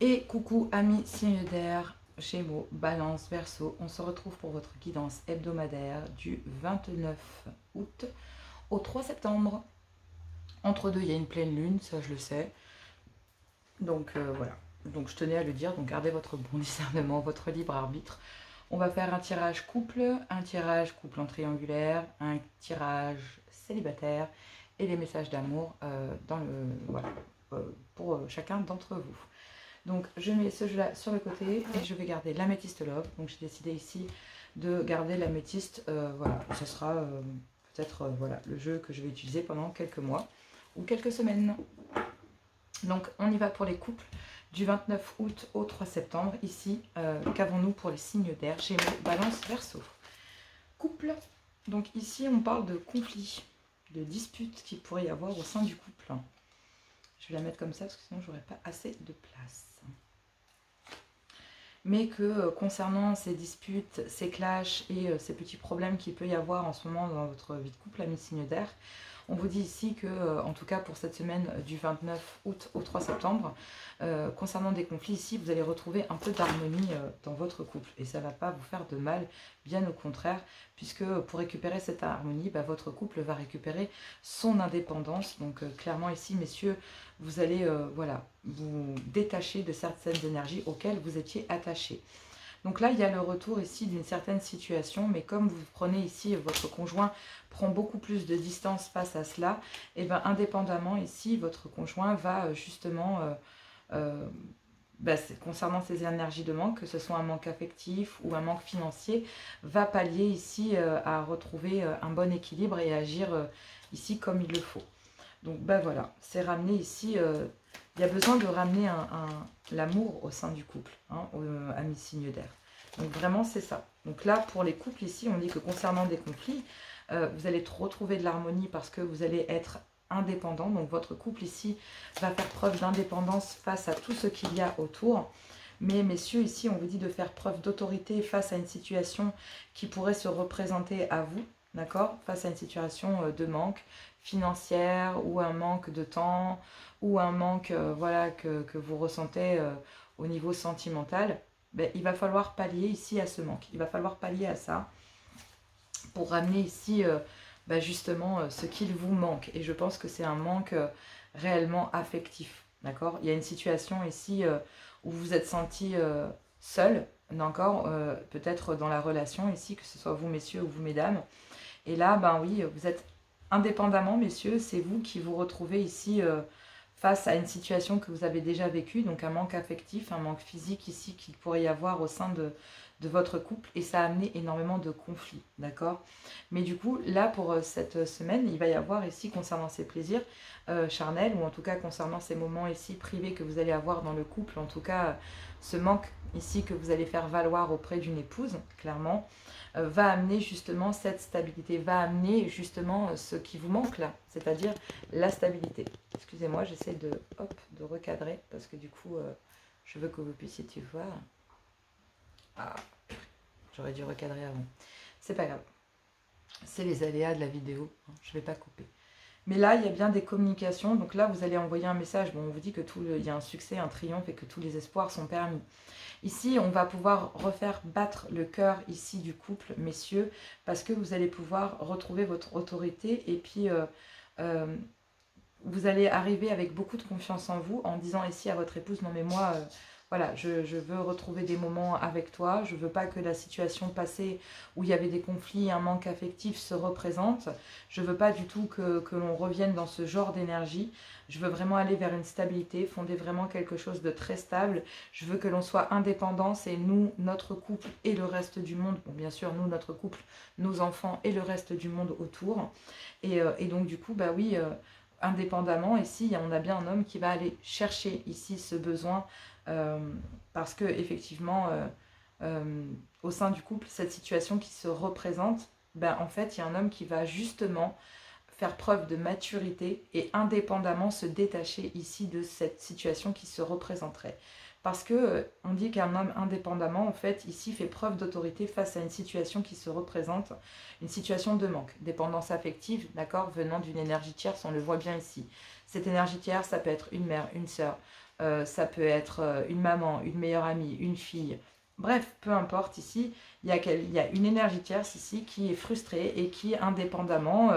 Et coucou amis signes d'air, Gémeaux, Balance, Verseau, on se retrouve pour votre guidance hebdomadaire du 29 août au 3 septembre. Entre deux, il y a une pleine lune, ça je le sais. Donc voilà, donc je tenais à le dire, donc gardez votre bon discernement, votre libre arbitre. On va faire un tirage couple en triangulaire, un tirage célibataire et les messages d'amour voilà, pour chacun d'entre vous. Donc je mets ce jeu-là sur le côté et je vais garder l'améthyste love. Donc j'ai décidé ici de garder l'améthyste. Voilà, ce sera peut-être voilà, le jeu que je vais utiliser pendant quelques mois ou quelques semaines. Donc on y va pour les couples du 29 août au 3 septembre. Ici, qu'avons-nous pour les signes d'air? Gémeaux, Balance, Verseau. Couple. Donc ici on parle de conflits, de disputes qu'il pourrait y avoir au sein du couple. Je vais la mettre comme ça parce que sinon j'aurais pas assez de place. Mais que concernant ces disputes, ces clashs et ces petits problèmes qu'il peut y avoir en ce moment dans votre vie de couple, amis signes d'air, on vous dit ici que, en tout cas pour cette semaine du 29 août au 3 septembre, concernant des conflits, ici vous allez retrouver un peu d'harmonie dans votre couple. Et ça ne va pas vous faire de mal, bien au contraire, puisque pour récupérer cette harmonie, votre couple va récupérer son indépendance. Donc clairement ici, messieurs, vous allez voilà, vous détacher de certaines énergies auxquelles vous étiez attachés. Donc là, il y a le retour ici d'une certaine situation, mais comme vous prenez ici, votre conjoint prend beaucoup plus de distance face à cela, et bien indépendamment ici, votre conjoint va justement, concernant ces énergies de manque, que ce soit un manque affectif ou un manque financier, va pallier ici à retrouver un bon équilibre et agir ici comme il le faut. Donc voilà, c'est ramener ici, il y a besoin de ramener l'amour au sein du couple, hein, amis signes d'air. Donc vraiment c'est ça. Donc là pour les couples ici, on dit que concernant des conflits, vous allez retrouver de l'harmonie parce que vous allez être indépendant. Donc votre couple ici va faire preuve d'indépendance face à tout ce qu'il y a autour. Mais messieurs, ici on vous dit de faire preuve d'autorité face à une situation qui pourrait se représenter à vous, d'accord, face à une situation de manque financière ou un manque de temps ou un manque voilà, que vous ressentez au niveau sentimental. Il va falloir pallier ici à ce manque. Il va falloir pallier à ça pour ramener ici justement ce qu'il vous manque. Et je pense que c'est un manque réellement affectif. D'accord? Il y a une situation ici où vous êtes senti seul, d'accord, peut-être dans la relation ici, que ce soit vous messieurs ou vous mesdames. Et là, oui, vous êtes indépendamment, messieurs, c'est vous qui vous retrouvez ici face à une situation que vous avez déjà vécue, donc un manque affectif, un manque physique ici qu'il pourrait y avoir au sein de votre couple, et ça a amené énormément de conflits, d'accord? Mais du coup, là, pour cette semaine, il va y avoir ici, concernant ces plaisirs charnels, ou en tout cas concernant ces moments ici privés que vous allez avoir dans le couple, en tout cas, ce manque ici que vous allez faire valoir auprès d'une épouse, clairement, va amener justement cette stabilité, va amener justement ce qui vous manque là, c'est-à-dire la stabilité. Excusez-moi, j'essaie de recadrer parce que du coup, je veux que vous puissiez tout voir. Ah, j'aurais dû recadrer avant. C'est pas grave. C'est les aléas de la vidéo, hein, je ne vais pas couper. Mais là, il y a bien des communications. Donc là, vous allez envoyer un message. Bon, on vous dit que il y a un succès, un triomphe et que tous les espoirs sont permis. Ici, on va pouvoir refaire battre le cœur ici du couple, messieurs, parce que vous allez pouvoir retrouver votre autorité et puis vous allez arriver avec beaucoup de confiance en vous en disant ici à votre épouse, non mais moi, voilà, je veux retrouver des moments avec toi, je ne veux pas que la situation passée où il y avait des conflits, un manque affectif se représente, je ne veux pas du tout que l'on revienne dans ce genre d'énergie, je veux vraiment aller vers une stabilité, fonder vraiment quelque chose de très stable, je veux que l'on soit indépendant, c'est nous, notre couple et le reste du monde, bon bien sûr nous, notre couple, nos enfants et le reste du monde autour, et donc du coup, oui, indépendamment, ici on a bien un homme qui va aller chercher ici ce besoin parce que effectivement au sein du couple, cette situation qui se représente, en fait il y a un homme qui va justement faire preuve de maturité et indépendamment se détacher ici de cette situation qui se représenterait. Parce que on dit qu'un homme indépendamment, en fait, ici fait preuve d'autorité face à une situation qui se représente, une situation de manque, dépendance affective, d'accord, venant d'une énergie tierce, on le voit bien ici. Cette énergie tierce, ça peut être une mère, une sœur, ça peut être une maman, une meilleure amie, une fille. Bref, peu importe ici, il y a une énergie tierce ici qui est frustrée et qui, indépendamment,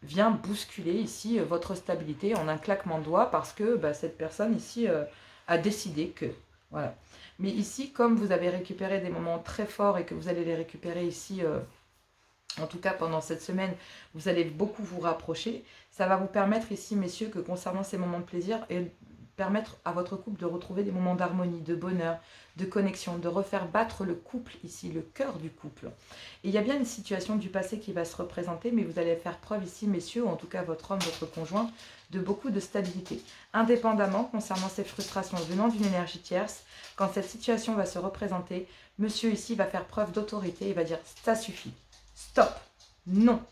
vient bousculer ici votre stabilité en un claquement de doigts parce que cette personne ici a décidé que. Voilà. Mais ici, comme vous avez récupéré des moments très forts et que vous allez les récupérer ici, en tout cas pendant cette semaine, vous allez beaucoup vous rapprocher, ça va vous permettre ici, messieurs, que concernant ces moments de plaisir, et permettre à votre couple de retrouver des moments d'harmonie, de bonheur, de connexion, de refaire battre le couple ici, le cœur du couple. Et il y a bien une situation du passé qui va se représenter, mais vous allez faire preuve ici, messieurs, ou en tout cas votre homme, votre conjoint, de beaucoup de stabilité. Indépendamment, concernant ces frustrations venant d'une énergie tierce, quand cette situation va se représenter, monsieur ici va faire preuve d'autorité et va dire « ça suffit, stop, non,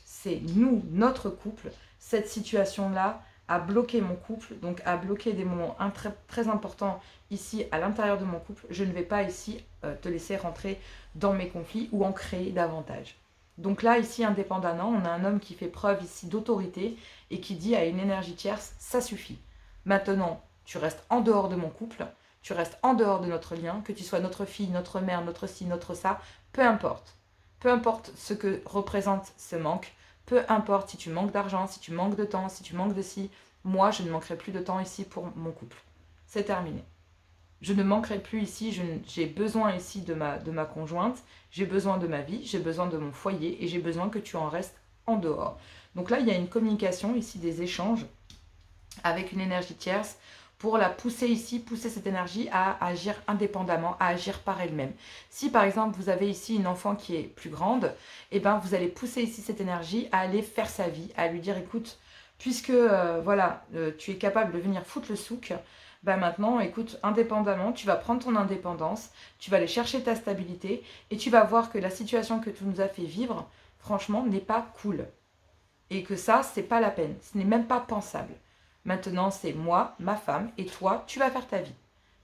c'est nous, notre couple, cette situation-là, à bloquer mon couple, donc à bloquer des moments très, très importants ici à l'intérieur de mon couple. Je ne vais pas ici te laisser rentrer dans mes conflits ou en créer davantage. Donc là, ici, indépendamment, on a un homme qui fait preuve ici d'autorité et qui dit à une énergie tierce, ça suffit. Maintenant, tu restes en dehors de mon couple, tu restes en dehors de notre lien, que tu sois notre fille, notre mère, notre ci, notre ça, peu importe. Peu importe ce que représente ce manque, peu importe si tu manques d'argent, si tu manques de temps, si tu manques de ci, moi, je ne manquerai plus de temps ici pour mon couple. C'est terminé. Je ne manquerai plus ici, j'ai besoin ici de ma conjointe, j'ai besoin de ma vie, j'ai besoin de mon foyer et j'ai besoin que tu en restes en dehors. Donc là, il y a une communication ici, des échanges avec une énergie tierce pour la pousser ici, pousser cette énergie à agir indépendamment, à agir par elle-même. Si par exemple vous avez ici une enfant qui est plus grande, eh ben, vous allez pousser ici cette énergie à aller faire sa vie, à lui dire écoute, puisque voilà, tu es capable de venir foutre le souk, ben maintenant écoute, indépendamment, tu vas prendre ton indépendance, tu vas aller chercher ta stabilité et tu vas voir que la situation que tu nous as fait vivre, franchement, n'est pas cool. Et que ça, c'est pas la peine, ce n'est même pas pensable. Maintenant, c'est moi, ma femme, et toi, tu vas faire ta vie.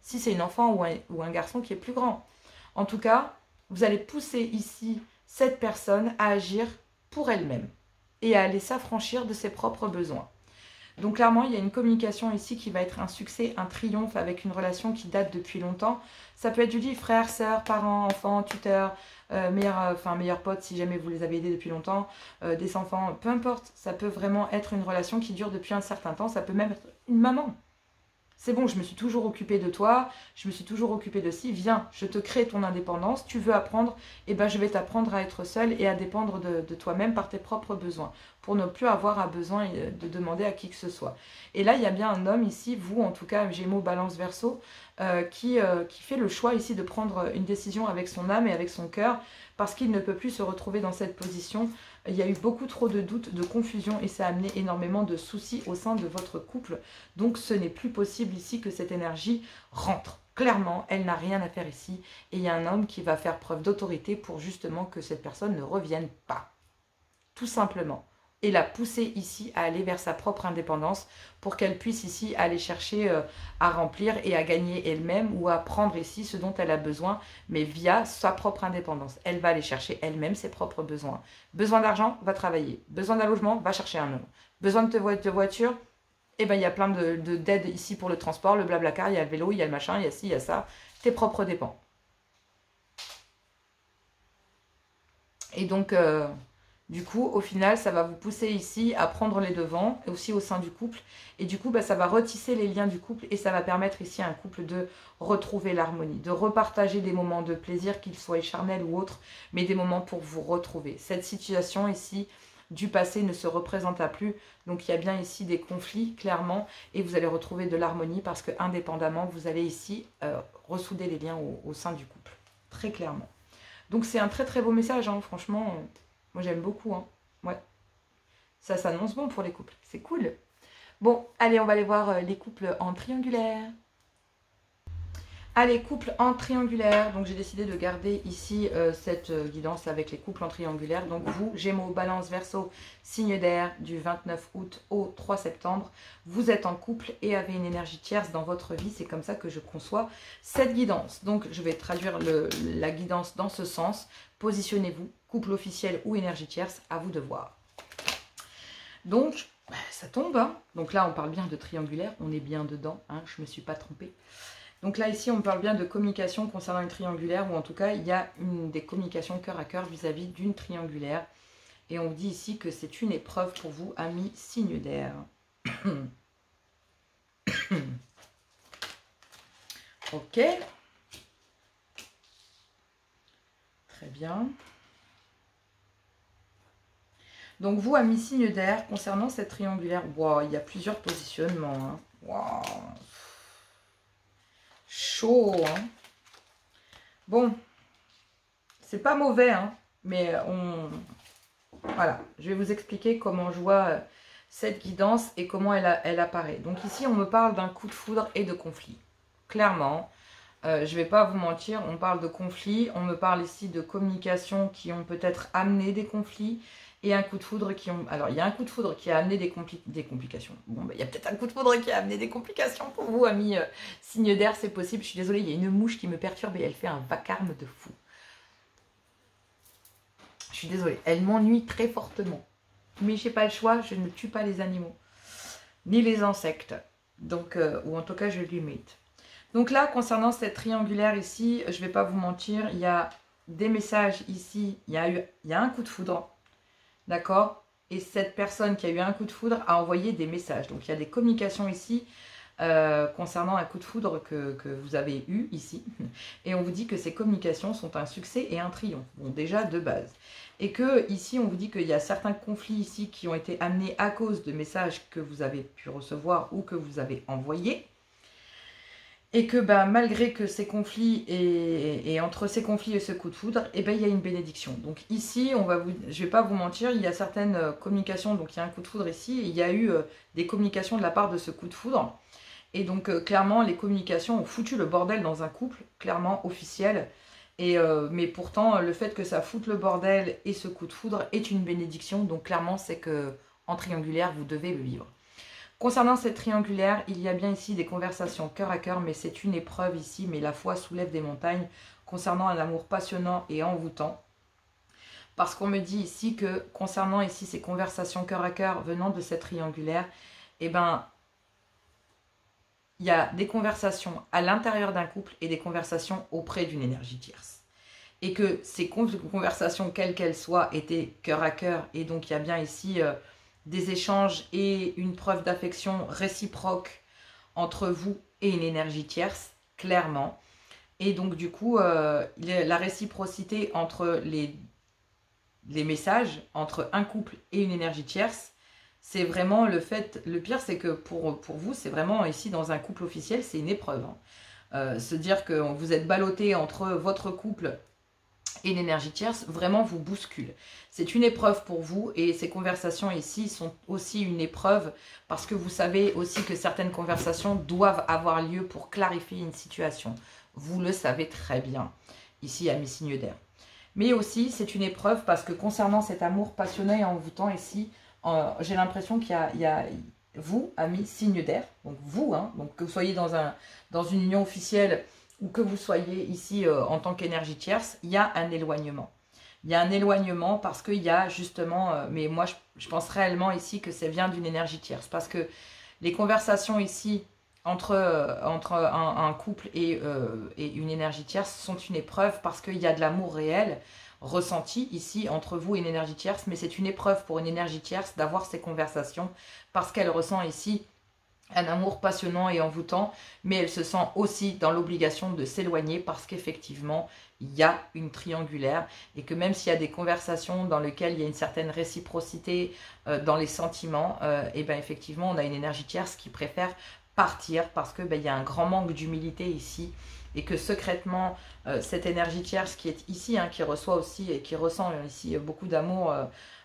Si c'est une enfant ou un garçon qui est plus grand. En tout cas, vous allez pousser ici cette personne à agir pour elle-même et à aller s'affranchir de ses propres besoins. Donc clairement, il y a une communication ici qui va être un succès, un triomphe avec une relation qui date depuis longtemps. Ça peut être du dit frère, sœur, parents, enfants, tuteurs, meilleurs potes si jamais vous les avez aidés depuis longtemps, des enfants, peu importe. Ça peut vraiment être une relation qui dure depuis un certain temps. Ça peut même être une maman. C'est bon, je me suis toujours occupée de toi, je me suis toujours occupée de ci, viens, je te crée ton indépendance, tu veux apprendre, et ben je vais t'apprendre à être seule et à dépendre de toi-même par tes propres besoins, pour ne plus avoir besoin de demander à qui que ce soit. Et là, il y a bien un homme ici, vous en tout cas, Gémeaux, Balance, Verseau, qui fait le choix ici de prendre une décision avec son âme et avec son cœur, parce qu'il ne peut plus se retrouver dans cette position. Il y a eu beaucoup trop de doutes, de confusion et ça a amené énormément de soucis au sein de votre couple. Donc ce n'est plus possible ici que cette énergie rentre. Clairement, elle n'a rien à faire ici et il y a un homme qui va faire preuve d'autorité pour justement que cette personne ne revienne pas. Tout simplement. Et la pousser ici à aller vers sa propre indépendance pour qu'elle puisse ici aller chercher à remplir et à gagner elle-même ou à prendre ici ce dont elle a besoin, mais via sa propre indépendance. Elle va aller chercher elle-même ses propres besoins. Besoin d'argent, va travailler. Besoin d'un logement, va chercher un homme. Besoin de voiture, eh ben, il y a plein d'aides ici pour le transport, le blablacar, il y a le vélo, il y a le machin, il y a ci, il y a ça. Tes propres dépenses. Et donc... du coup, au final, ça va vous pousser ici à prendre les devants, et aussi au sein du couple. Et du coup, ça va retisser les liens du couple et ça va permettre ici à un couple de retrouver l'harmonie, de repartager des moments de plaisir, qu'ils soient charnels ou autres, mais des moments pour vous retrouver. Cette situation ici du passé ne se représentera plus. Donc, il y a bien ici des conflits, clairement, et vous allez retrouver de l'harmonie parce que, indépendamment, vous allez ici ressouder les liens au sein du couple. Très clairement. Donc, c'est un très très beau message, hein, franchement... Moi, j'aime beaucoup, hein. Ouais. Ça s'annonce bon pour les couples. C'est cool. Bon, allez, on va aller voir les couples en triangulaire. Allez, couples en triangulaire. Donc, j'ai décidé de garder ici cette guidance avec les couples en triangulaire. Donc, vous, Gémeaux, Balance, Verseau, signe d'air du 29 août au 3 septembre. Vous êtes en couple et avez une énergie tierce dans votre vie. C'est comme ça que je conçois cette guidance. Donc, je vais traduire la guidance dans ce sens. Positionnez-vous, couple officiel ou énergie tierce, à vous de voir. Donc, ça tombe. Hein. Donc là, on parle bien de triangulaire, on est bien dedans, hein, je ne me suis pas trompée. Donc là, ici, on parle bien de communication concernant une triangulaire, ou en tout cas, il y a des communications cœur à cœur vis-à-vis d'une triangulaire. Et on vous dit ici que c'est une épreuve pour vous, amis signe d'air. Ok. Très bien. Donc vous, amis signe d'air, concernant cette triangulaire, wow, il y a plusieurs positionnements. Hein. Wow. Chaud. Hein. Bon, c'est pas mauvais, hein, mais voilà, je vais vous expliquer comment je vois cette guidance et comment elle apparaît. Donc ici, on me parle d'un coup de foudre et de conflit. Clairement, je ne vais pas vous mentir, on parle de conflit, on me parle ici de communication qui ont peut-être amené des conflits et un coup de foudre qui ont... Alors, il y a un coup de foudre qui a amené des complications. Bon, bah, il y a peut-être un coup de foudre qui a amené des complications pour vous, amis signe d'air, c'est possible. Je suis désolée, il y a une mouche qui me perturbe et elle fait un vacarme de fou. Je suis désolée, elle m'ennuie très fortement. Mais je n'ai pas le choix, je ne tue pas les animaux, ni les insectes. Donc, ou en tout cas, je limite. Donc là, concernant cette triangulaire ici, je ne vais pas vous mentir, il y a des messages ici, il y a un coup de foudre, d'accord? Et cette personne qui a eu un coup de foudre a envoyé des messages. Donc il y a des communications ici concernant un coup de foudre que vous avez eu ici. Et on vous dit que ces communications sont un succès et un triomphe, bon déjà de base. Et que ici, on vous dit qu'il y a certains conflits ici qui ont été amenés à cause de messages que vous avez pu recevoir ou que vous avez envoyés. Et que malgré que ces conflits et entre ces conflits et ce coup de foudre, il y a une bénédiction. Donc ici, je ne vais pas vous mentir, il y a certaines communications, donc il y a un coup de foudre ici, et il y a eu des communications de la part de ce coup de foudre. Et donc clairement, les communications ont foutu le bordel dans un couple, clairement officiel. Mais pourtant, le fait que ça foute le bordel et ce coup de foudre est une bénédiction. Donc clairement, c'est que en triangulaire, vous devez le vivre. Concernant cette triangulaire, il y a bien ici des conversations cœur à cœur, mais c'est une épreuve ici, mais la foi soulève des montagnes, concernant un amour passionnant et envoûtant. Parce qu'on me dit ici que, concernant ici ces conversations cœur à cœur venant de cette triangulaire, il y a des conversations à l'intérieur d'un couple et des conversations auprès d'une énergie tierce. Et que ces conversations, quelles qu'elles soient, étaient cœur à cœur, et donc il y a bien ici... des échanges et une preuve d'affection réciproque entre vous et une énergie tierce, clairement. Et donc du coup, la réciprocité entre les messages, entre un couple et une énergie tierce, c'est vraiment le fait... Le pire, c'est que pour vous, c'est vraiment ici dans un couple officiel, c'est une épreuve. Hein. Se dire que vous êtes ballotté entre votre couple et l'énergie tierce, vraiment vous bouscule. C'est une épreuve pour vous et ces conversations ici sont aussi une épreuve parce que vous savez aussi que certaines conversations doivent avoir lieu pour clarifier une situation. Vous le savez très bien, ici à mes signes d'air. Mais aussi, c'est une épreuve parce que concernant cet amour passionné et envoûtant ici, j'ai l'impression qu'il y a vous, amis signes d'air, donc vous, hein, donc que vous soyez dans une union officielle ou que vous soyez ici en tant qu'énergie tierce, il y a un éloignement. Il y a un éloignement parce qu'il y a justement, mais moi je pense réellement ici que ça vient d'une énergie tierce. Parce que les conversations ici entre un couple et une énergie tierce sont une épreuve parce qu'il y a de l'amour réel ressenti ici entre vous et une énergie tierce. Mais c'est une épreuve pour une énergie tierce d'avoir ces conversations parce qu'elle ressent ici un amour passionnant et envoûtant, mais elle se sent aussi dans l'obligation de s'éloigner parce qu'effectivement, il y a une triangulaire et que même s'il y a des conversations dans lesquelles il y a une certaine réciprocité dans les sentiments, et effectivement, on a une énergie tierce qui préfère partir parce que il y a un grand manque d'humilité ici et que secrètement, cette énergie tierce qui est ici, hein, qui reçoit aussi et qui ressent ici beaucoup d'amour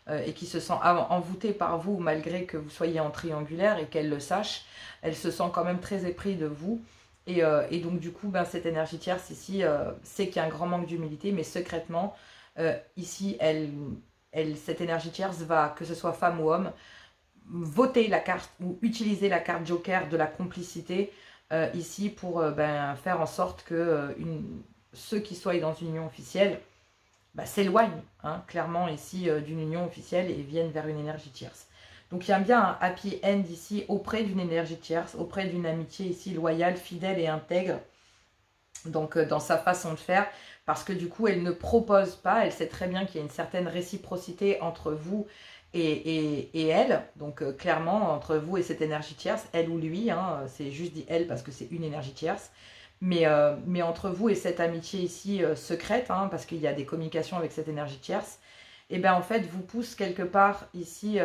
et qui se sent envoûtée par vous malgré que vous soyez en triangulaire et qu'elle le sache, elle se sent quand même très éprise de vous. Et donc du coup, cette énergie tierce ici, sait qu'il y a un grand manque d'humilité, mais secrètement, ici, cette énergie tierce va, que ce soit femme ou homme, voter la carte ou utiliser la carte joker de la complicité ici pour faire en sorte que ceux qui soient dans une union officielle s'éloignent, hein, clairement ici d'une union officielle et viennent vers une énergie tierce. Donc il y a bien un happy end ici auprès d'une énergie tierce, auprès d'une amitié ici loyale, fidèle et intègre. Donc dans sa façon de faire, parce que du coup elle ne propose pas, elle sait très bien qu'il y a une certaine réciprocité entre vous et elle, donc clairement entre vous et cette énergie tierce, elle ou lui, hein, c'est juste dit elle parce que c'est une énergie tierce, mais entre vous et cette amitié ici secrète, hein, parce qu'il y a des communications avec cette énergie tierce, et bien en fait vous pousse quelque part ici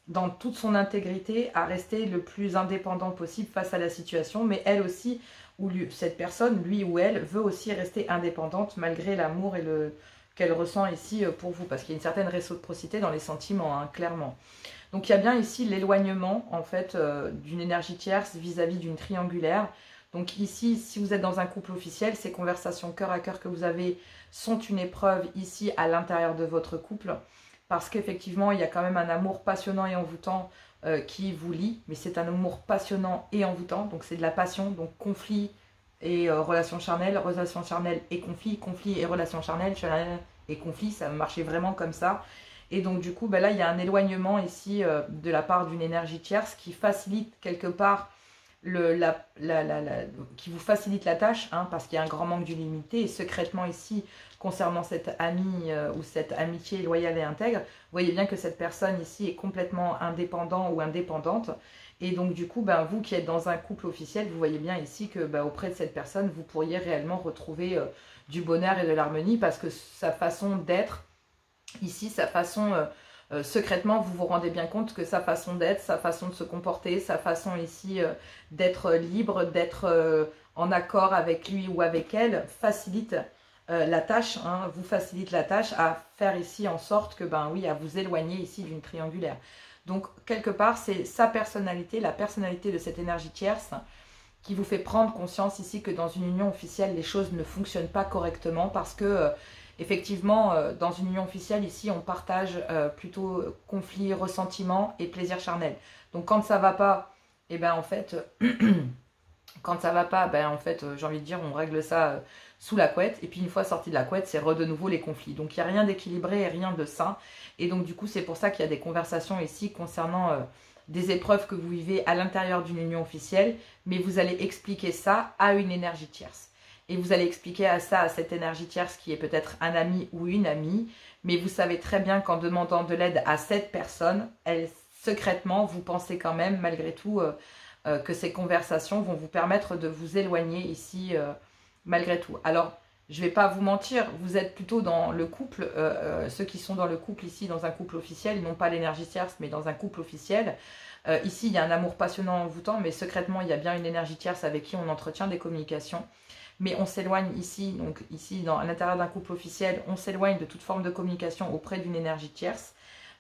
dans toute son intégrité à rester le plus indépendant possible face à la situation, mais elle aussi, ou cette personne, lui ou elle, veut aussi rester indépendante malgré l'amour et qu'elle ressent ici pour vous, parce qu'il y a une certaine réciprocité dans les sentiments, hein, clairement. Donc il y a bien ici l'éloignement, en fait, d'une énergie tierce vis-à-vis d'une triangulaire. Donc ici, si vous êtes dans un couple officiel, ces conversations cœur à cœur que vous avez sont une épreuve ici à l'intérieur de votre couple, parce qu'effectivement, il y a quand même un amour passionnant et envoûtant qui vous lie, mais c'est un amour passionnant et envoûtant, donc c'est de la passion, donc conflit et relation charnelle et conflit et relation charnelle et conflit, ça marchait vraiment comme ça. Et donc du coup, ben là, il y a un éloignement ici de la part d'une énergie tierce qui facilite quelque part qui vous facilite la tâche, hein, parce qu'il y a un grand manque d'humilité. Et secrètement ici, concernant cette amie ou cette amitié loyale et intègre, vous voyez bien que cette personne ici est complètement indépendant ou indépendante. Et donc du coup, ben, vous qui êtes dans un couple officiel, vous voyez bien ici que ben, auprès de cette personne, vous pourriez réellement retrouver du bonheur et de l'harmonie, parce que sa façon d'être, ici, sa façon... secrètement, vous vous rendez bien compte que sa façon d'être, sa façon de se comporter, sa façon ici d'être libre, d'être en accord avec lui ou avec elle, facilite la tâche, hein, vous facilite la tâche à faire ici en sorte que, ben oui, à vous éloigner ici d'une triangulaire. Donc, quelque part, c'est sa personnalité, la personnalité de cette énergie tierce qui vous fait prendre conscience ici que dans une union officielle, les choses ne fonctionnent pas correctement parce que... effectivement, dans une union officielle, ici, on partage plutôt conflit, ressentiment et plaisir charnel. Donc, quand ça va pas, et ben en fait, quand ça va pas, ben en fait, j'ai envie de dire, on règle ça sous la couette. Et puis, une fois sorti de la couette, c'est de nouveau les conflits. Donc, il n'y a rien d'équilibré et rien de sain. Et donc, du coup, c'est pour ça qu'il y a des conversations ici concernant des épreuves que vous vivez à l'intérieur d'une union officielle. Mais vous allez expliquer ça à une énergie tierce. Et vous allez expliquer à cette énergie tierce qui est peut-être un ami ou une amie. Mais vous savez très bien qu'en demandant de l'aide à cette personne, secrètement, vous pensez quand même, malgré tout, que ces conversations vont vous permettre de vous éloigner ici, malgré tout. Alors, je ne vais pas vous mentir, vous êtes plutôt dans le couple, ceux qui sont dans le couple ici, dans un couple officiel, non pas l'énergie tierce, mais dans un couple officiel. Ici, il y a un amour passionnant envoûtant, mais secrètement, il y a bien une énergie tierce avec qui on entretient des communications. Mais on s'éloigne ici, donc ici, à l'intérieur d'un couple officiel, on s'éloigne de toute forme de communication auprès d'une énergie tierce.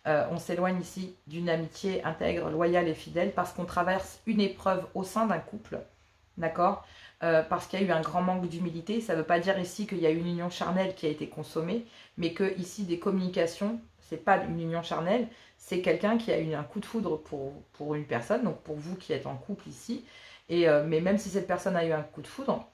On s'éloigne ici d'une amitié intègre, loyale et fidèle parce qu'on traverse une épreuve au sein d'un couple, d'accord, parce qu'il y a eu un grand manque d'humilité. Ça ne veut pas dire ici qu'il y a une union charnelle qui a été consommée, mais que ici des communications, ce n'est pas une union charnelle, c'est quelqu'un qui a eu un coup de foudre pour une personne, donc pour vous qui êtes en couple ici. Mais même si cette personne a eu un coup de foudre,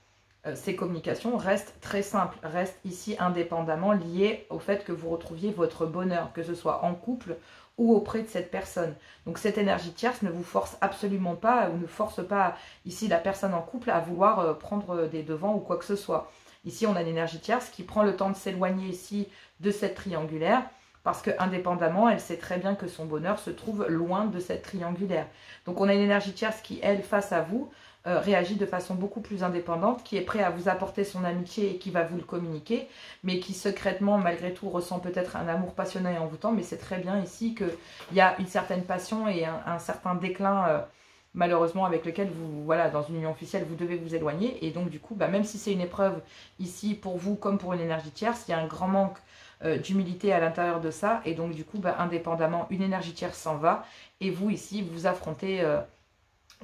ces communications restent très simples, restent ici indépendamment liées au fait que vous retrouviez votre bonheur, que ce soit en couple ou auprès de cette personne. Donc cette énergie tierce ne vous force absolument pas ou ne force pas ici la personne en couple à vouloir prendre des devants ou quoi que ce soit. Ici on a une énergie tierce qui prend le temps de s'éloigner ici de cette triangulaire parce que indépendamment elle sait très bien que son bonheur se trouve loin de cette triangulaire. Donc on a une énergie tierce qui elle face à vous réagit de façon beaucoup plus indépendante, qui est prêt à vous apporter son amitié et qui va vous le communiquer, mais qui secrètement, malgré tout, ressent peut-être un amour passionnant et envoûtant, mais c'est très bien ici qu'il y a une certaine passion et un certain déclin, malheureusement, avec lequel vous, voilà, dans une union officielle, vous devez vous éloigner, et donc du coup, bah, même si c'est une épreuve ici pour vous comme pour une énergie tierce, il y a un grand manque d'humilité à l'intérieur de ça, et donc du coup, bah, indépendamment, une énergie tierce s'en va, et vous ici, vous affrontez...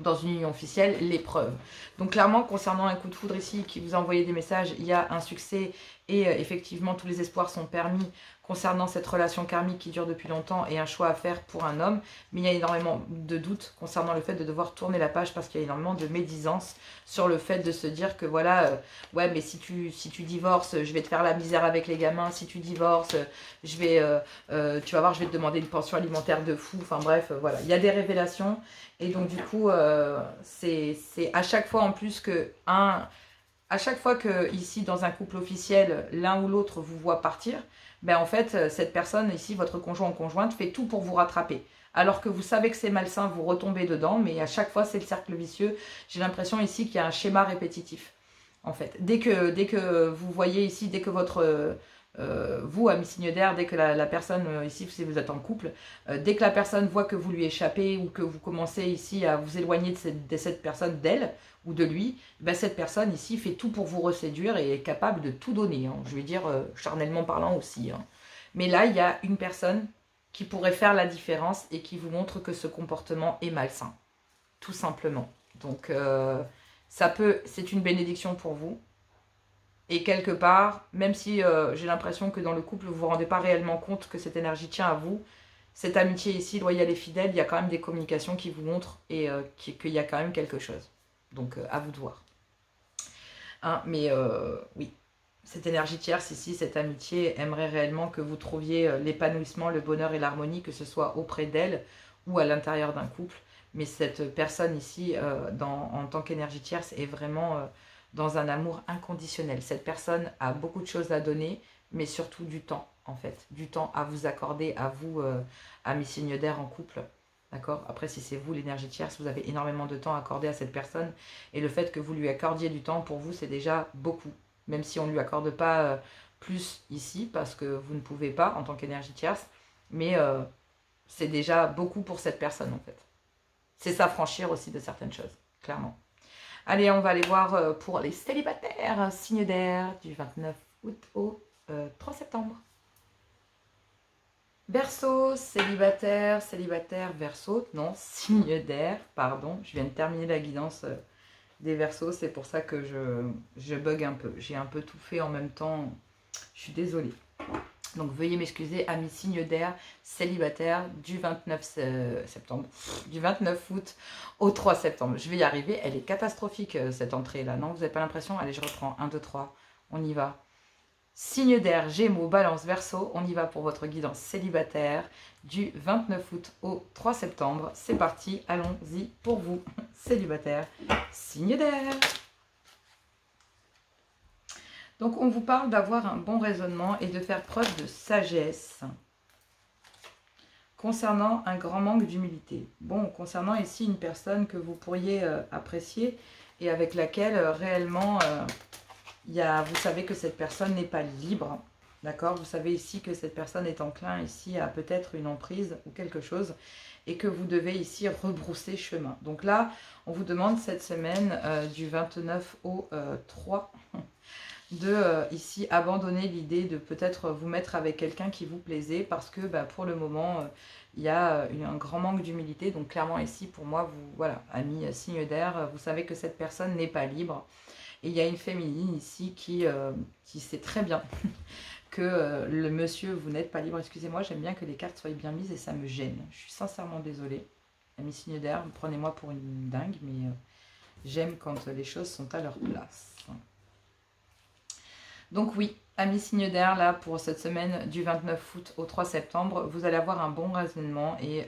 dans une union officielle, l'épreuve. Donc clairement, concernant un coup de foudre ici qui vous a envoyé des messages, il y a un succès et effectivement tous les espoirs sont permis concernant cette relation karmique qui dure depuis longtemps et un choix à faire pour un homme. Mais il y a énormément de doutes concernant le fait de devoir tourner la page parce qu'il y a énormément de médisance sur le fait de se dire que voilà, ouais mais si tu divorces, je vais te faire la misère avec les gamins, si tu divorces, je vais, tu vas voir, je vais te demander une pension alimentaire de fou, enfin bref, voilà. Il y a des révélations et donc du coup, c'est à chaque fois en plus que à chaque fois que ici dans un couple officiel, l'un ou l'autre vous voit partir, ben en fait cette personne ici, votre conjoint ou conjointe, fait tout pour vous rattraper. Alors que vous savez que c'est malsain, vous retombez dedans, mais à chaque fois c'est le cercle vicieux. J'ai l'impression ici qu'il y a un schéma répétitif. En fait, dès que vous voyez ici, dès que votre vous, ami signe d'air, dès que la personne, ici si vous êtes en couple, dès que la personne voit que vous lui échappez ou que vous commencez ici à vous éloigner de cette personne, d'elle ou de lui, ben cette personne ici fait tout pour vous reséduire et est capable de tout donner, hein. Je vais dire charnellement parlant aussi, hein. Mais là, il y a une personne qui pourrait faire la différence et qui vous montre que ce comportement est malsain, tout simplement. Donc, c'est une bénédiction pour vous. Et quelque part, même si j'ai l'impression que dans le couple, vous ne vous rendez pas réellement compte que cette énergie tient à vous, cette amitié ici, loyale et fidèle, il y a quand même des communications qui vous montrent et qu'il y a quand même quelque chose. Donc, à vous de voir. Hein, mais oui, cette énergie tierce ici, cette amitié, aimerait réellement que vous trouviez l'épanouissement, le bonheur et l'harmonie, que ce soit auprès d'elle ou à l'intérieur d'un couple. Mais cette personne ici, en tant qu'énergie tierce, est vraiment dans un amour inconditionnel. Cette personne a beaucoup de choses à donner, mais surtout du temps, en fait. Du temps à vous accorder, à vous, amis signes d'air en couple. D'accord? Après, si c'est vous, l'énergie tierce, vous avez énormément de temps à accorder à cette personne. Et le fait que vous lui accordiez du temps, pour vous, c'est déjà beaucoup. Même si on ne lui accorde pas plus ici, parce que vous ne pouvez pas en tant qu'énergie tierce. Mais c'est déjà beaucoup pour cette personne, en fait. C'est s'affranchir aussi de certaines choses, clairement. Allez, on va aller voir pour les célibataires, signe d'air, du 29 août au 3 septembre. Verseau, célibataire, Verseau, non, signe d'air, pardon. Je viens de terminer la guidance des Verseaux, c'est pour ça que je bug un peu. J'ai un peu tout fait en même temps, je suis désolée. Donc veuillez m'excuser, amis signe d'air, célibataire, du 29 septembre, du 29 août au 3 septembre. Je vais y arriver, elle est catastrophique cette entrée-là, non? Vous n'avez pas l'impression? Allez, je reprends, 1, 2, 3, on y va. Signe d'air, Gémeaux, Balance, Verseau, on y va pour votre guidance célibataire du 29 août au 3 septembre. C'est parti, allons-y pour vous, célibataire, signe d'air. Donc, on vous parle d'avoir un bon raisonnement et de faire preuve de sagesse concernant un grand manque d'humilité. Bon, concernant ici une personne que vous pourriez apprécier et avec laquelle réellement, vous savez que cette personne n'est pas libre, d'accord? Vous savez ici que cette personne est enclin ici à peut-être une emprise ou quelque chose et que vous devez ici rebrousser chemin. Donc là, on vous demande cette semaine du 29 au 3 de ici abandonner l'idée de peut-être vous mettre avec quelqu'un qui vous plaisait parce que pour le moment il y a un grand manque d'humilité. Donc clairement ici pour moi, vous voilà, amis signe d'air, vous savez que cette personne n'est pas libre et il y a une féminine ici qui sait très bien que le monsieur, vous n'êtes pas libre. Excusez-moi, j'aime bien que les cartes soient bien mises et ça me gêne. Je suis sincèrement désolée, amis signe d'air, prenez-moi pour une dingue, mais j'aime quand les choses sont à leur place. Donc oui, amis signe d'air, là, pour cette semaine du 29 août au 3 septembre, vous allez avoir un bon raisonnement et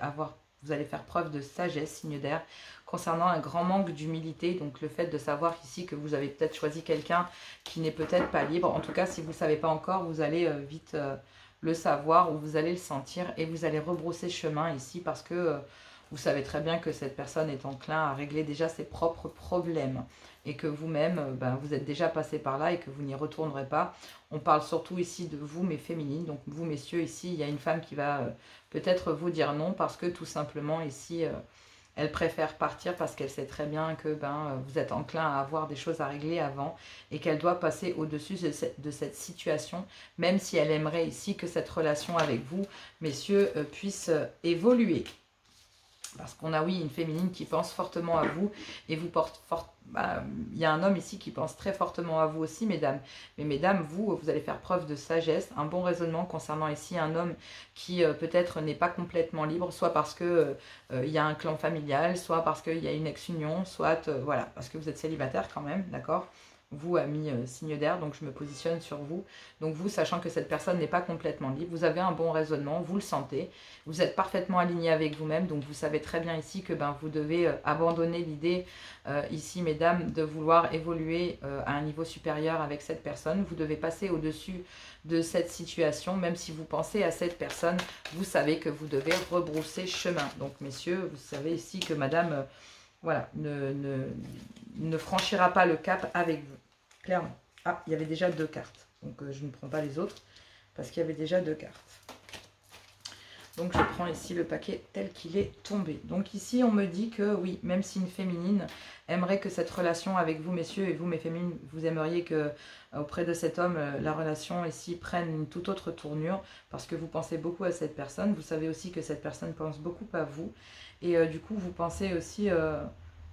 vous allez faire preuve de sagesse, signe d'air, concernant un grand manque d'humilité. Donc le fait de savoir ici que vous avez peut-être choisi quelqu'un qui n'est peut-être pas libre. En tout cas, si vous ne le savez pas encore, vous allez vite le savoir ou vous allez le sentir et vous allez rebrousser chemin ici parce que vous savez très bien que cette personne est enclin à régler déjà ses propres problèmes. Et que vous-même, vous êtes déjà passé par là et que vous n'y retournerez pas. On parle surtout ici de vous, mes féminines. Donc vous, messieurs, ici, il y a une femme qui va peut-être vous dire non parce que tout simplement, ici, elle préfère partir parce qu'elle sait très bien que vous êtes enclin à avoir des choses à régler avant et qu'elle doit passer au-dessus de cette situation, même si elle aimerait ici que cette relation avec vous, messieurs, puisse évoluer. Parce qu'on a, oui, une féminine qui pense fortement à vous et vous porte fort. Il y a un homme ici qui pense très fortement à vous aussi, mesdames. Mais mesdames, vous allez faire preuve de sagesse, un bon raisonnement concernant ici un homme qui peut-être n'est pas complètement libre, soit parce que il y a un clan familial, soit parce qu'il y a une ex-union, soit voilà, parce que vous êtes célibataire quand même, d'accord? Vous, ami signe d'air, donc je me positionne sur vous. Donc vous, sachant que cette personne n'est pas complètement libre, vous avez un bon raisonnement, vous le sentez, vous êtes parfaitement aligné avec vous-même, donc vous savez très bien ici que vous devez abandonner l'idée ici, mesdames, de vouloir évoluer à un niveau supérieur avec cette personne. Vous devez passer au-dessus de cette situation, même si vous pensez à cette personne, vous savez que vous devez rebrousser chemin. Donc messieurs, vous savez ici que madame... voilà, ne franchira pas le cap avec vous, clairement. Ah, il y avait déjà 2 cartes, donc je ne prends pas les autres, parce qu'il y avait déjà 2 cartes. Donc je prends ici le paquet tel qu'il est tombé. Donc ici, on me dit que oui, même si une féminine aimerait que cette relation avec vous, messieurs, et vous, mes féminines, vous aimeriez que auprès de cet homme, la relation ici prenne une toute autre tournure, parce que vous pensez beaucoup à cette personne. Vous savez aussi que cette personne pense beaucoup à vous. Et du coup, vous pensez aussi,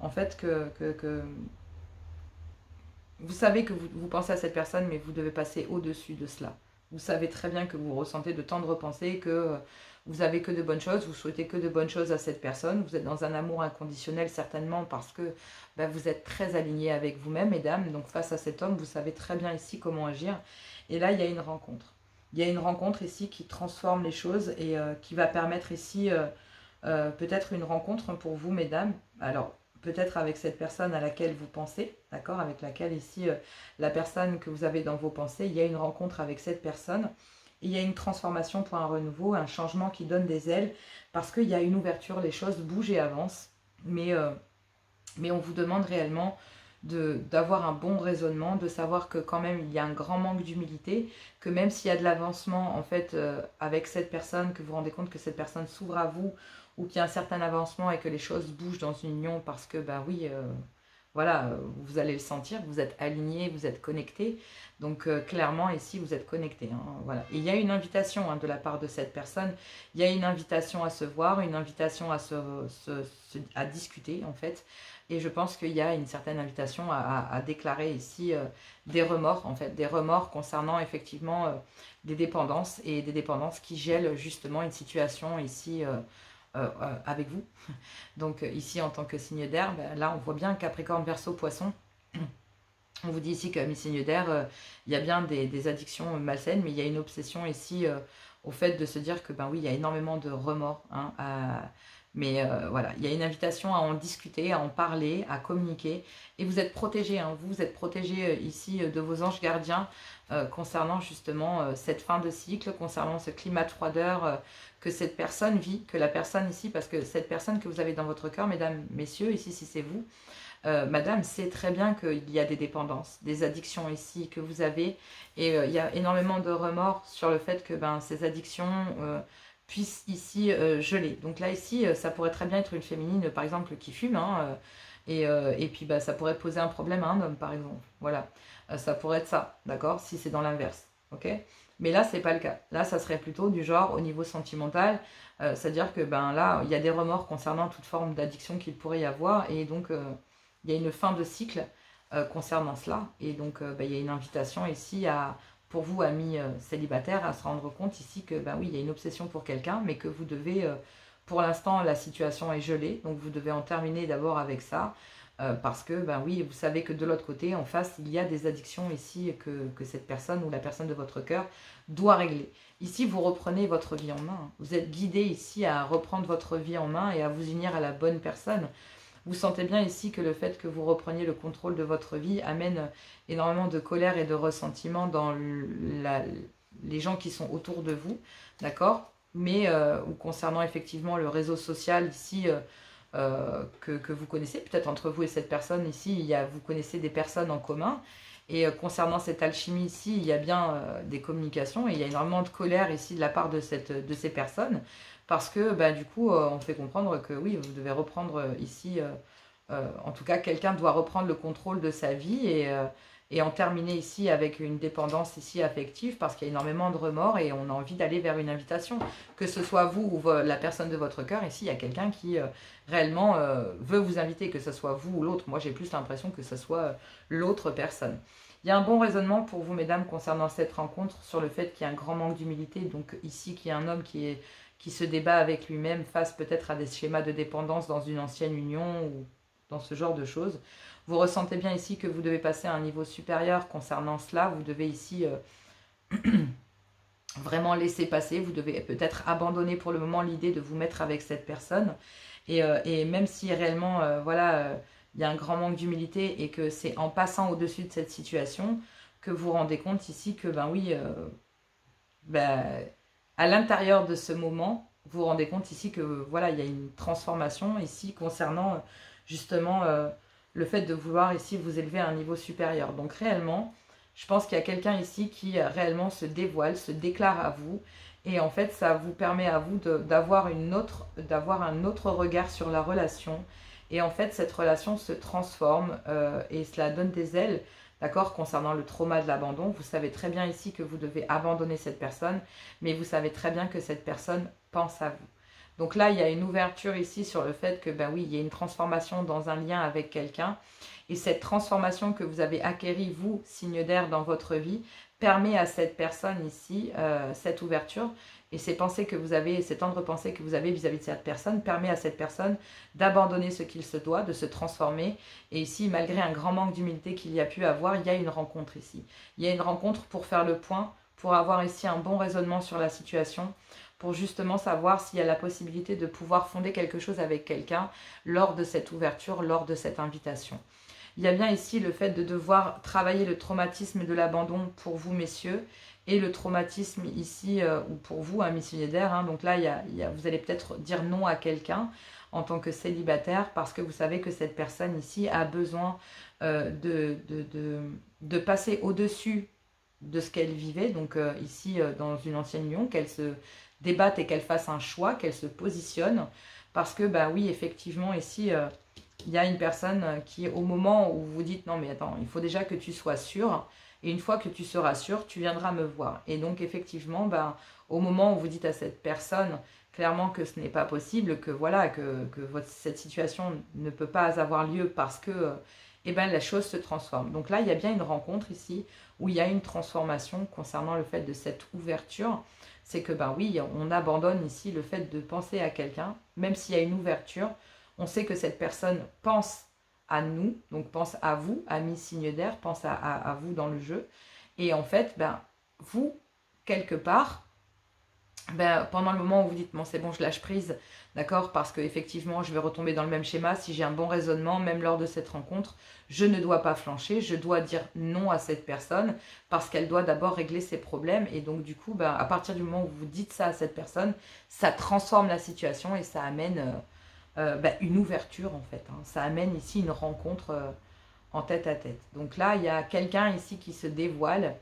en fait, que vous savez que vous pensez à cette personne, mais vous devez passer au-dessus de cela. Vous savez très bien que vous ressentez de tendres pensées, que vous avez que de bonnes choses, vous souhaitez que de bonnes choses à cette personne. Vous êtes dans un amour inconditionnel, certainement, parce que vous êtes très aligné avec vous-même, mesdames. Donc, face à cet homme, vous savez très bien ici comment agir. Et là, il y a une rencontre. Il y a une rencontre ici qui transforme les choses et qui va permettre ici... peut-être une rencontre pour vous, mesdames. Alors, peut-être avec cette personne à laquelle vous pensez, d'accord? Avec laquelle ici, la personne que vous avez dans vos pensées, il y a une rencontre avec cette personne. Il y a une transformation pour un renouveau, un changement qui donne des ailes, parce qu'il y a une ouverture, les choses bougent et avancent. Mais on vous demande réellement d'avoir un bon raisonnement, de savoir que quand même il y a un grand manque d'humilité, que même s'il y a de l'avancement en fait avec cette personne, que vous vous rendez compte que cette personne s'ouvre à vous, ou qu'il y a un certain avancement et que les choses bougent dans une union parce que oui, voilà, vous allez le sentir, vous êtes aligné, vous êtes connecté. Donc clairement ici vous êtes connecté, hein, voilà. Et il y a une invitation de la part de cette personne, il y a une invitation à se voir, une invitation à discuter en fait. Et je pense qu'il y a une certaine invitation à déclarer ici des remords, en fait, des remords concernant effectivement des dépendances et des dépendances qui gèlent justement une situation ici avec vous. Donc ici en tant que signe d'air, là on voit bien Capricorne, Verseau, Poisson. On vous dit ici que mes signes d'air, il y a bien des addictions malsaines, mais il y a une obsession ici au fait de se dire que oui, il y a énormément de remords, hein, mais voilà, il y a une invitation à en discuter, à en parler, à communiquer. Et vous êtes protégés, hein, vous êtes protégés ici de vos anges gardiens concernant justement cette fin de cycle, concernant ce climat de froideur que cette personne vit, que la personne ici, parce que cette personne que vous avez dans votre cœur, mesdames, messieurs, ici si c'est vous, madame sait très bien qu'il y a des dépendances, des addictions ici que vous avez. Et il y a énormément de remords sur le fait que ces addictions... puisse ici geler. Donc là ici ça pourrait très bien être une féminine par exemple qui fume hein, et puis ça pourrait poser un problème à un homme par exemple. Voilà, ça pourrait être ça, d'accord, si c'est dans l'inverse, ok. Mais là c'est pas le cas, là ça serait plutôt du genre au niveau sentimental, c'est-à-dire que là il y a des remords concernant toute forme d'addiction qu'il pourrait y avoir et donc il y a une fin de cycle concernant cela et donc il y a une invitation ici à pour vous, amis célibataires, à se rendre compte ici que, oui, il y a une obsession pour quelqu'un, mais que vous devez, pour l'instant, la situation est gelée, donc vous devez en terminer d'abord avec ça, parce que, oui, vous savez que de l'autre côté, en face, il y a des addictions ici que cette personne ou la personne de votre cœur doit régler. Ici, vous reprenez votre vie en main. Vous êtes guidé ici à reprendre votre vie en main et à vous unir à la bonne personne. Vous sentez bien ici que le fait que vous repreniez le contrôle de votre vie amène énormément de colère et de ressentiment dans les gens qui sont autour de vous, d'accord? Mais ou concernant effectivement le réseau social ici que vous connaissez, peut-être entre vous et cette personne ici, vous connaissez des personnes en commun. Et concernant cette alchimie ici, il y a bien des communications et il y a énormément de colère ici de la part de ces personnes. Parce que du coup, on fait comprendre que oui, vous devez reprendre ici, en tout cas, quelqu'un doit reprendre le contrôle de sa vie et et en terminer ici avec une dépendance ici affective parce qu'il y a énormément de remords et on a envie d'aller vers une invitation. Que ce soit vous ou la personne de votre cœur, ici il y a quelqu'un qui réellement veut vous inviter, que ce soit vous ou l'autre. Moi j'ai plus l'impression que ce soit l'autre personne. Il y a un bon raisonnement pour vous, mesdames, concernant cette rencontre sur le fait qu'il y a un grand manque d'humilité. Donc ici, qu'il y a un homme qui se débat avec lui-même face peut-être à des schémas de dépendance dans une ancienne union ou dans ce genre de choses. Vous ressentez bien ici que vous devez passer à un niveau supérieur concernant cela. Vous devez ici vraiment laisser passer. Vous devez peut-être abandonner pour le moment l'idée de vous mettre avec cette personne. Et même si réellement, il y a un grand manque d'humilité et que c'est en passant au-dessus de cette situation que vous vous rendez compte ici que, à l'intérieur de ce moment, vous vous rendez compte ici que, voilà, il y a une transformation ici concernant justement le fait de vouloir ici vous élever à un niveau supérieur. Donc réellement, je pense qu'il y a quelqu'un ici qui réellement se dévoile, se déclare à vous. Et en fait, ça vous permet à vous d'avoir un autre regard sur la relation. Et en fait, cette relation se transforme et cela donne des ailes, d'accord, concernant le trauma de l'abandon. Vous savez très bien ici que vous devez abandonner cette personne, mais vous savez très bien que cette personne pense à vous. Donc là, il y a une ouverture ici sur le fait que, il y a une transformation dans un lien avec quelqu'un. Et cette transformation que vous avez acquérie, vous, signe d'air, dans votre vie, permet à cette personne ici, cette ouverture, et ces pensées que vous avez, ces tendres pensées que vous avez vis-à-vis de cette personne, permet à cette personne d'abandonner ce qu'il se doit, de se transformer. Et ici, malgré un grand manque d'humilité qu'il y a pu avoir, il y a une rencontre ici. Il y a une rencontre pour faire le point, pour avoir ici un bon raisonnement sur la situation, pour justement savoir s'il y a la possibilité de pouvoir fonder quelque chose avec quelqu'un lors de cette ouverture, lors de cette invitation. Il y a bien ici le fait de devoir travailler le traumatisme de l'abandon pour vous, messieurs, et le traumatisme ici, ou pour vous, un missionnaire. Donc là, vous allez peut-être dire non à quelqu'un en tant que célibataire parce que vous savez que cette personne ici a besoin de passer au-dessus de ce qu'elle vivait. Donc ici, dans une ancienne union, qu'elle se débatte et qu'elle fasse un choix, qu'elle se positionne. Parce que, oui, effectivement, ici... il y a une personne qui, au moment où vous dites « Non, mais attends, il faut déjà que tu sois sûr. Et une fois que tu seras sûr, tu viendras me voir. » Et donc, effectivement, au moment où vous dites à cette personne clairement que ce n'est pas possible, que voilà, cette situation ne peut pas avoir lieu parce que la chose se transforme. Donc là, il y a bien une rencontre ici où il y a une transformation concernant le fait de cette ouverture. C'est que, oui, on abandonne ici le fait de penser à quelqu'un, même s'il y a une ouverture. On sait que cette personne pense à nous, donc pense à vous, amis signe d'air, pense à vous dans le jeu. Et en fait, vous, quelque part, pendant le moment où vous dites « Bon, c'est bon, je lâche prise, d'accord, parce qu'effectivement, je vais retomber dans le même schéma. Si j'ai un bon raisonnement, même lors de cette rencontre, je ne dois pas flancher. Je dois dire non à cette personne parce qu'elle doit d'abord régler ses problèmes. » Et donc, du coup, à partir du moment où vous dites ça à cette personne, ça transforme la situation et ça amène... une ouverture en fait. Ça amène ici une rencontre en tête à tête. Donc là, il y a quelqu'un ici qui se dévoile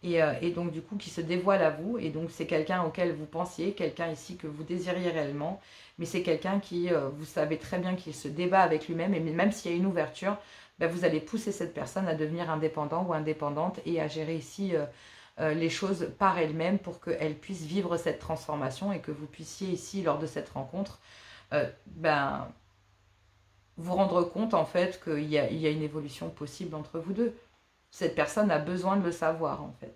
et donc du coup qui se dévoile à vous. Et donc c'est quelqu'un auquel vous pensiez, quelqu'un ici que vous désiriez réellement. Mais c'est quelqu'un qui, vous savez très bien qu'il se débat avec lui-même. Et même s'il y a une ouverture, vous allez pousser cette personne à devenir indépendant ou indépendante et à gérer ici... les choses par elle-même pour qu'elle puisse vivre cette transformation et que vous puissiez ici, lors de cette rencontre, vous rendre compte en fait qu'il y a une évolution possible entre vous deux. Cette personne a besoin de le savoir en fait.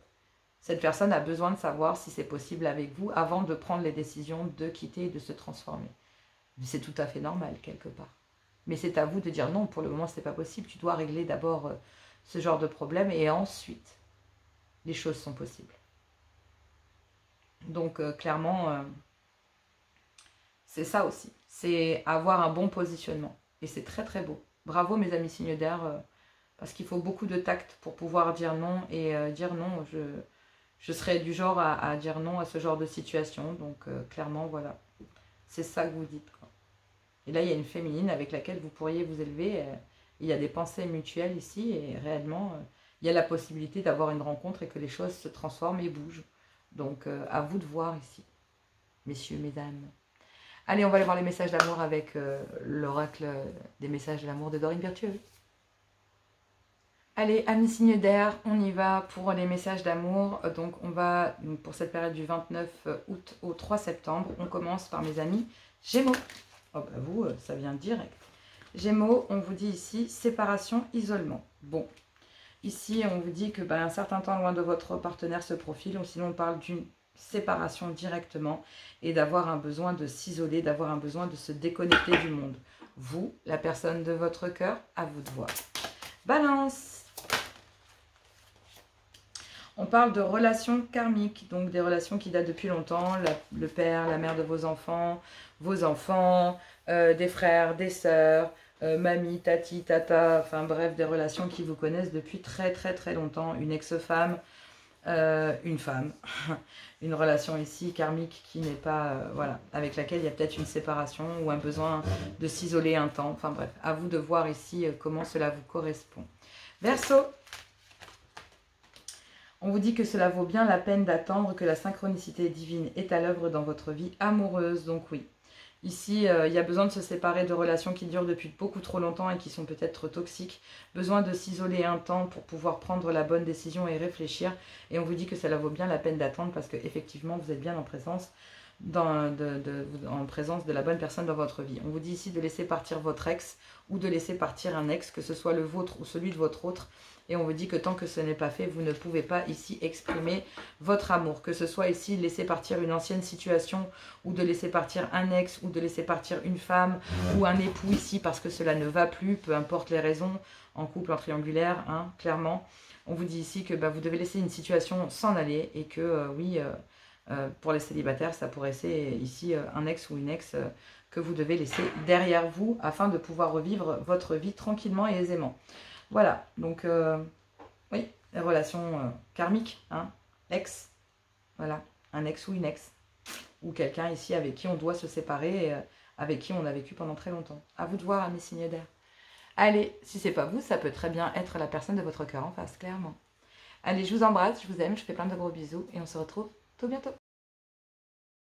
Cette personne a besoin de savoir si c'est possible avec vous avant de prendre les décisions de quitter et de se transformer. C'est tout à fait normal quelque part. Mais c'est à vous de dire non, pour le moment c'est pas possible. Tu dois régler d'abord ce genre de problème et ensuite les choses sont possibles. Donc clairement, c'est ça aussi. C'est avoir un bon positionnement. Et c'est très très beau. Bravo mes amis signes d'air, parce qu'il faut beaucoup de tact pour pouvoir dire non. Et dire non, je serais du genre à dire non à ce genre de situation. Donc clairement, voilà. C'est ça que vous dites, quoi. Et là, il y a une féminine avec laquelle vous pourriez vous élever. Il y a des pensées mutuelles ici. Et réellement, il y a la possibilité d'avoir une rencontre et que les choses se transforment et bougent. Donc à vous de voir ici. Messieurs, mesdames. Allez, on va aller voir les messages d'amour avec l'oracle des messages de l'amour de Dorine Virtueux. Allez, amis signes d'air, on y va pour les messages d'amour. Donc on va, pour cette période du 29 août au 3 septembre, on commence par mes amis Gémeaux. Oh bah vous, ça vient direct. Gémeaux, on vous dit ici séparation, isolement. Bon, ici on vous dit que un certain temps loin de votre partenaire se profile, ou sinon on parle d'une séparation directement et d'avoir un besoin de s'isoler, d'avoir un besoin de se déconnecter du monde. Vous, la personne de votre cœur, à vous de voir. Balance. On parle de relations karmiques, donc des relations qui datent depuis longtemps, le père, la mère de vos enfants, des frères, des sœurs, mamie, tati, tata, enfin bref, des relations qui vous connaissent depuis très très très longtemps, une ex-femme, une femme, une relation ici karmique qui n'est pas, voilà, avec laquelle il y a peut-être une séparation ou un besoin de s'isoler un temps, enfin bref, à vous de voir ici comment cela vous correspond. Verseau. On vous dit que cela vaut bien la peine d'attendre que la synchronicité divine est à l'œuvre dans votre vie amoureuse. Donc oui, ici, il y a besoin de se séparer de relations qui durent depuis beaucoup trop longtemps et qui sont peut-être toxiques. Besoin de s'isoler un temps pour pouvoir prendre la bonne décision et réfléchir. Et on vous dit que cela vaut bien la peine d'attendre parce qu'effectivement, vous êtes bien en présence de la bonne personne dans votre vie. On vous dit ici de laisser partir votre ex ou de laisser partir un ex, que ce soit le vôtre ou celui de votre autre. Et on vous dit que tant que ce n'est pas fait, vous ne pouvez pas ici exprimer votre amour. Que ce soit ici laisser partir une ancienne situation ou de laisser partir un ex ou de laisser partir une femme ou un époux ici parce que cela ne va plus, peu importe les raisons, en couple, en triangulaire, hein, clairement. On vous dit ici que vous devez laisser une situation s'en aller et que pour les célibataires, ça pourrait être ici un ex ou une ex que vous devez laisser derrière vous afin de pouvoir revivre votre vie tranquillement et aisément. Voilà, donc oui, les relations karmiques, hein, ex, voilà, un ex ou une ex, ou quelqu'un ici avec qui on doit se séparer, avec qui on a vécu pendant très longtemps. À vous de voir, amis signes d'air. Allez, si c'est pas vous, ça peut très bien être la personne de votre cœur en face, clairement. Allez, je vous embrasse, je vous aime, je fais plein de gros bisous et on se retrouve tout bientôt.